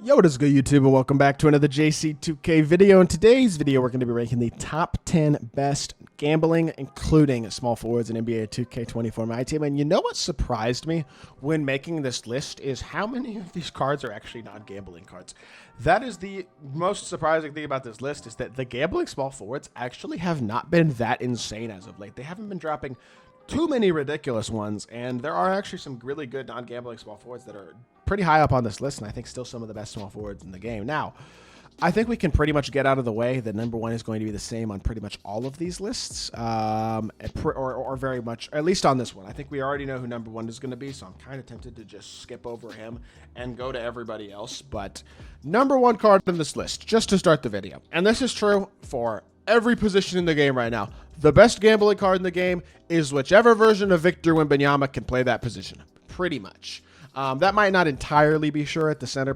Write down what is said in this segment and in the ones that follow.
Yo, what is good, YouTube, and welcome back to another JC2K video. In today's video, we're going to be ranking the top 10 best gambling, including small forwards in NBA 2K24 MyTEAM. And you know what surprised me when making this list is how many of these cards are actually non-gambling cards. That is the most surprising thing about this list, is that the gambling small forwards actually have not been that insane as of late. They haven't been dropping too many ridiculous ones, and there are actually some really good non-gambling small forwards that are pretty high up on this list, and I think still some of the best small forwards in the game. Now, I think we can pretty much get out of the way that number one is going to be the same on pretty much all of these lists, or very much, at least on this one. I think we already know who number one is going to be, so I'm kind of tempted to just skip over him and go to everybody else. But number one card in this list, just to start the video, and this is true for every position in the game right now. The best gambling card in the game is whichever version of Victor Wembanyama can play that position, pretty much. That might not entirely be true at the center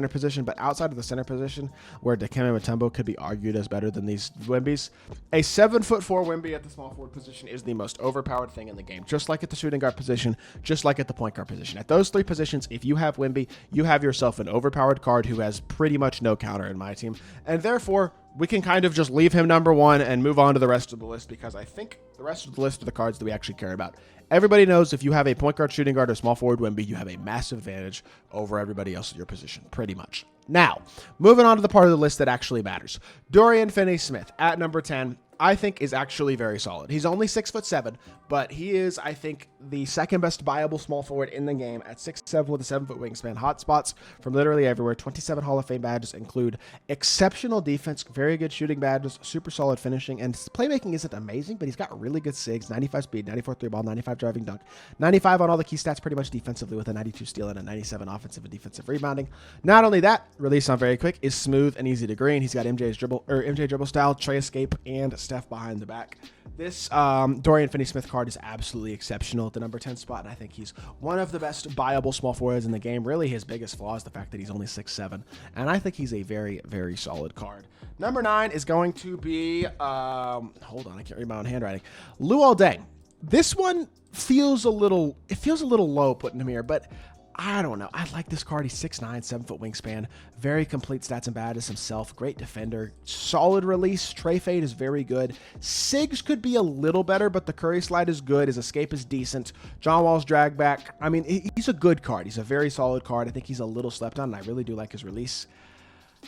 position, but outside of the center position, where Dikembe Mutombo could be argued as better than these Wembys, a 7'4" Wemby at the small forward position is the most overpowered thing in the game. Just like at the shooting guard position, just like at the point guard position. At those three positions, if you have Wemby, you have yourself an overpowered card who has pretty much no counter in my team, and therefore we can kind of just leave him number one and move on to the rest of the list, because I think the rest of the list are the cards that we actually care about. Everybody knows if you have a point guard, shooting guard, or small forward Wemby, you have a massive advantage over everybody else at your position, pretty much. Now, moving on to the part of the list that actually matters. Dorian Finney-Smith at number 10, I think is actually very solid. He's only 6'7", but he is, I think, the second best viable small forward in the game at 6'7" with a 7-foot wingspan. Hot spots from literally everywhere. 27 Hall of Fame badges include exceptional defense, very good shooting badges, super solid finishing, and his playmaking isn't amazing, but he's got really good SIGs, 95 speed, 94 three ball, 95 driving dunk, 95 on all the key stats pretty much defensively, with a 92 steal and a 97 offensive and defensive rebounding. Not only that, release on very quick, is smooth and easy to green. He's got MJ dribble style, tray escape, and Steph behind the back. This Dorian Finney-Smith card is absolutely exceptional at the number 10 spot, and I think he's one of the best viable small forwards in the game. Really, his biggest flaw is the fact that he's only 6'7", and I think he's a very, very solid card. Number 9 is going to be, hold on, I can't read my own handwriting, Luol Deng. This one feels a little low putting him here, but I don't know. I like this card. He's 6'9", 7-foot wingspan, very complete stats and badges himself, great defender, solid release, tray fade is very good. SIGs could be a little better, but the Curry slide is good. His escape is decent. John Wall's drag back. I mean, he's a good card. He's a very solid card. I think he's a little slept on, and I really do like his release.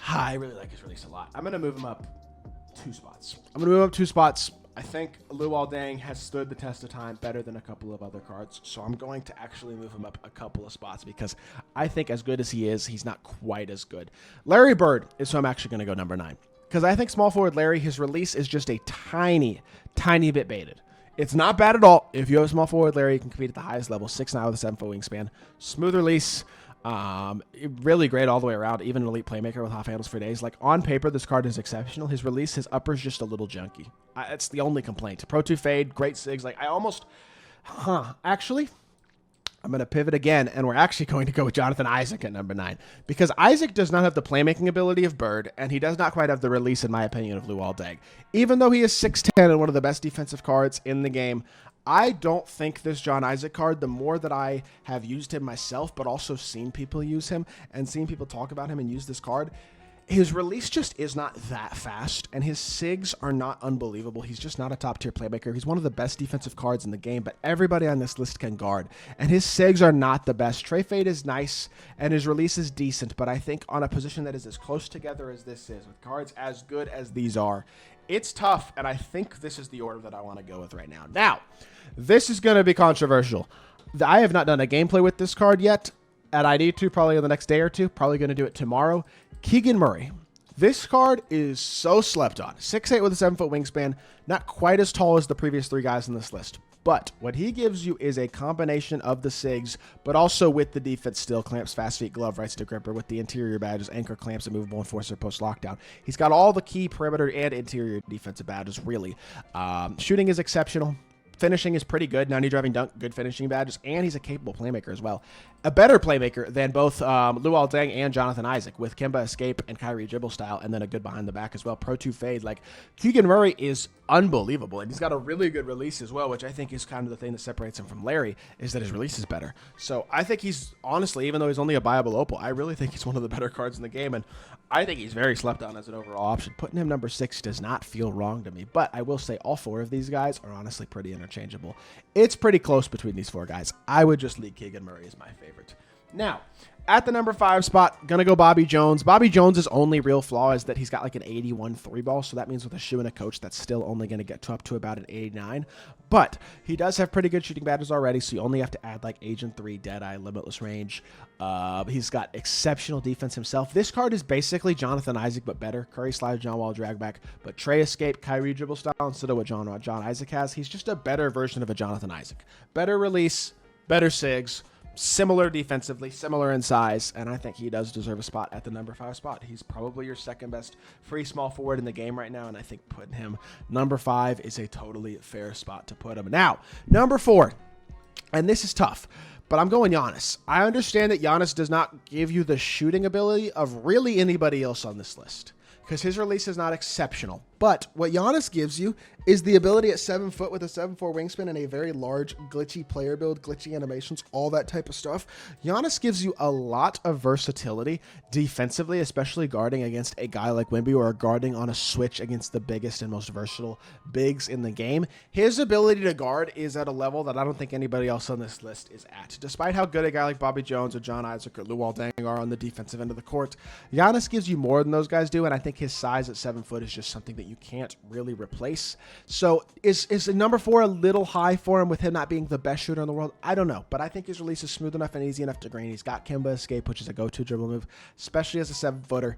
I really like his release a lot. I'm going to move him up 2 spots. I think Luol Deng has stood the test of time better than a couple of other cards, so I'm going to actually move him up a couple of spots, because I think as good as he is, he's not quite as good. Larry Bird is who I'm actually going to go number 9, because I think small forward Larry, his release is just a tiny bit baited. It's not bad at all. If you have a small forward Larry, you can compete at the highest level, 6'9" with a 7-foot wingspan, smooth release, really great all the way around, even an elite playmaker with half handles for days. Like, on paper, this card is exceptional. His release, his upper's just a little junky. That's the only complaint. Pro 2 fade, great SIGs. Like, I almost, actually, I'm going to pivot again, and we're actually going to go with Jonathan Isaac at number 9, because Isaac does not have the playmaking ability of Bird, and he does not quite have the release, in my opinion, of Luol Deng. Even though he is 6'10" and one of the best defensive cards in the game, I don't think this John Isaac card, the more that I have used him myself, but also seen people use him and seen people talk about him and use this card, his release just is not that fast, and his SIGs are not unbelievable. He's just not a top-tier playmaker. He's one of the best defensive cards in the game, but everybody on this list can guard, and his SIGs are not the best. Tray fade is nice, and his release is decent, but I think on a position that is as close together as this is, with cards as good as these are, it's tough, and I think this is the order that I want to go with right now. Now, this is going to be controversial. I have not done a gameplay with this card yet, and I need to probably in the next day or two. Probably going to do it tomorrow. Keegan Murray. This card is so slept on. 6'8" with a 7-foot wingspan. Not quite as tall as the previous 3 guys on this list. But what he gives you is a combination of the SIGs, but also with the defense still. Clamps, fast feet, glove, right stick gripper with the interior badges, anchor, clamps, and movable enforcer post lockdown. He's got all the key perimeter and interior defensive badges, really. Shooting is exceptional. finishing is pretty good. 90 driving dunk, good finishing badges, and he's a capable playmaker as well. A better playmaker than both Luol Deng and Jonathan Isaac, with Kemba escape and Kyrie dribble style, and then a good behind the back as well. Pro 2 fade. Like, Keegan Murray is unbelievable, and he's got a really good release as well, which I think is kind of the thing that separates him from Larry, is that his release is better. So I think he's, honestly, even though he's only a buyable opal, I really think he's one of the better cards in the game, and I think he's very slept on as an overall option. Putting him number 6 does not feel wrong to me, but I will say all 4 of these guys are honestly pretty interchangeable. It's pretty close between these 4 guys. I would just leave Keegan Murray as my favorite. Now, at the number 5 spot, going to go Bobby Jones. Bobby Jones' only real flaw is that he's got like an 81 3-ball, so that means with a shoe and a coach, that's still only going to get up to about an 89. But he does have pretty good shooting badges already, so you only have to add like Agent 3, Deadeye, Limitless Range. He's got exceptional defense himself. This card is basically Jonathan Isaac, but better. Curry slide, John Wall drag back, but Trey escape, Kyrie dribble style instead of what John Isaac has. He's just a better version of a Jonathan Isaac. Better release, better SIGs, similar defensively, similar in size, and I think he does deserve a spot at the number 5 spot. He's probably your second best free small forward in the game right now, and I think putting him number 5 is a totally fair spot to put him. Now, number 4, and this is tough, but I'm going Giannis. I understand that Giannis does not give you the shooting ability of really anybody else on this list, because his release is not exceptional. But what Giannis gives you is the ability at 7 foot with a 7'4" wingspan and a very large glitchy player build, glitchy animations, all that type of stuff. Giannis gives you a lot of versatility defensively, especially guarding against a guy like Wemby or guarding on a switch against the biggest and most versatile bigs in the game. His ability to guard is at a level that I don't think anybody else on this list is at. Despite how good a guy like Bobby Jones or John Isaac or Luol Deng are on the defensive end of the court, Giannis gives you more than those guys do, and I think his size at 7 foot is just something that you can't really replace. So is number 4 a little high for him with him not being the best shooter in the world? I don't know, but I think his release is smooth enough and easy enough to green. He's got Kemba escape, which is a go-to dribble move, especially as a 7-footer.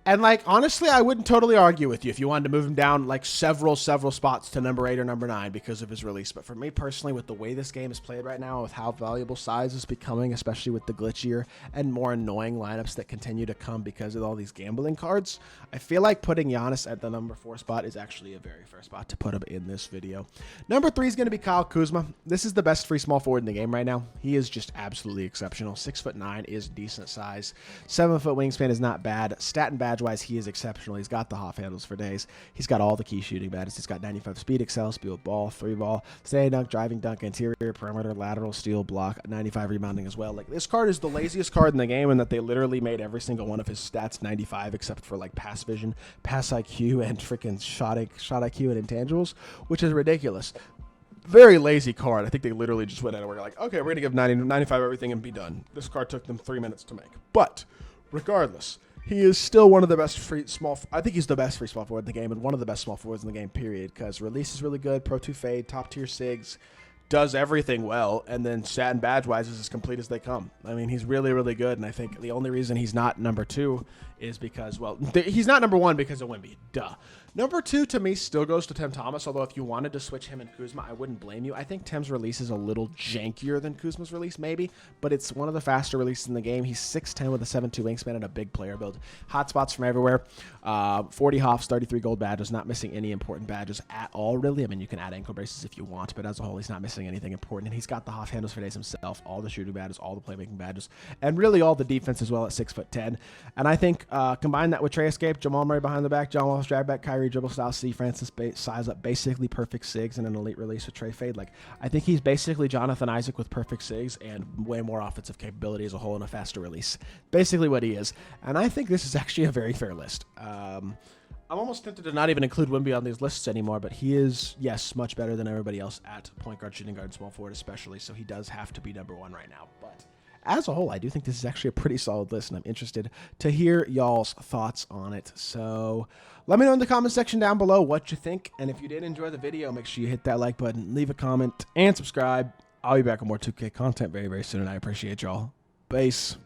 And, like, honestly, I wouldn't totally argue with you if you wanted to move him down, like, several spots to number 8 or number 9 because of his release. But for me personally, with the way this game is played right now, with how valuable size is becoming, especially with the glitchier and more annoying lineups that continue to come because of all these gambling cards, I feel like putting Giannis at the number 4 spot is actually a very fair spot to put him in this video. Number 3 is going to be Kyle Kuzma. This is the best free small forward in the game right now. He is just absolutely exceptional. 6'9" is decent size. 7 foot wingspan is not bad. Stat and badge wise, he is exceptional. He's got the Hoff handles for days. He's got all the key shooting badges. He's got 95 speed, excel, speed with ball, 3-ball, standing dunk, driving dunk, interior, perimeter, lateral, steal, block, 95 rebounding as well. Like, this card is the laziest card in the game in that they literally made every single one of his stats 95 except for like pass vision, pass IQ, and freaking shot IQ and intangibles, which is ridiculous. Very lazy card. I think they literally just went out and were like, okay, we're going to give 95 everything and be done. This card took them 3 minutes to make. But regardless, he is still one of the best I think he's the best free small forward in the game and one of the best small forwards in the game, period, because release is really good, Pro 2 fade, top tier SIGs, does everything well, and then stat and badge-wise is as complete as they come. I mean, he's really, really good, and I think the only reason he's not number 2 is because, well, he's not number 1 because of Wemby. Duh. Number 2 to me still goes to Tim Thomas, although if you wanted to switch him and Kuzma, I wouldn't blame you. I think Tim's release is a little jankier than Kuzma's release, maybe, but it's one of the faster releases in the game. He's 6'10" with a 7'2" wingspan and a big player build. Hot spots from everywhere. 40 Hoffs, 33 gold badges, not missing any important badges at all, really. I mean, you can add ankle braces if you want, but as a whole, he's not missing anything important, and he's got the Hoff handles for days himself, all the shooting badges, all the playmaking badges, and really all the defense as well at 6'10". And I think combine that with Trey escape, Jamal Murray behind the back, John Wall's drag back, Kyrie dribble style, C. Francis size up, basically perfect SIGs and an elite release with Trey fade. Like, I think he's basically Jonathan Isaac with perfect SIGs and way more offensive capability as a whole and a faster release. Basically what he is. And I think this is actually a very fair list. I'm almost tempted to not even include Wemby on these lists anymore, but he is, yes, much better than everybody else at point guard, shooting guard, and small forward especially, so he does have to be number 1 right now. But as a whole, I do think this is actually a pretty solid list, and I'm interested to hear y'all's thoughts on it. So let me know in the comment section down below what you think, and if you did enjoy the video, make sure you hit that like button, leave a comment, and subscribe. I'll be back with more 2K content very, very soon, and I appreciate y'all. Peace.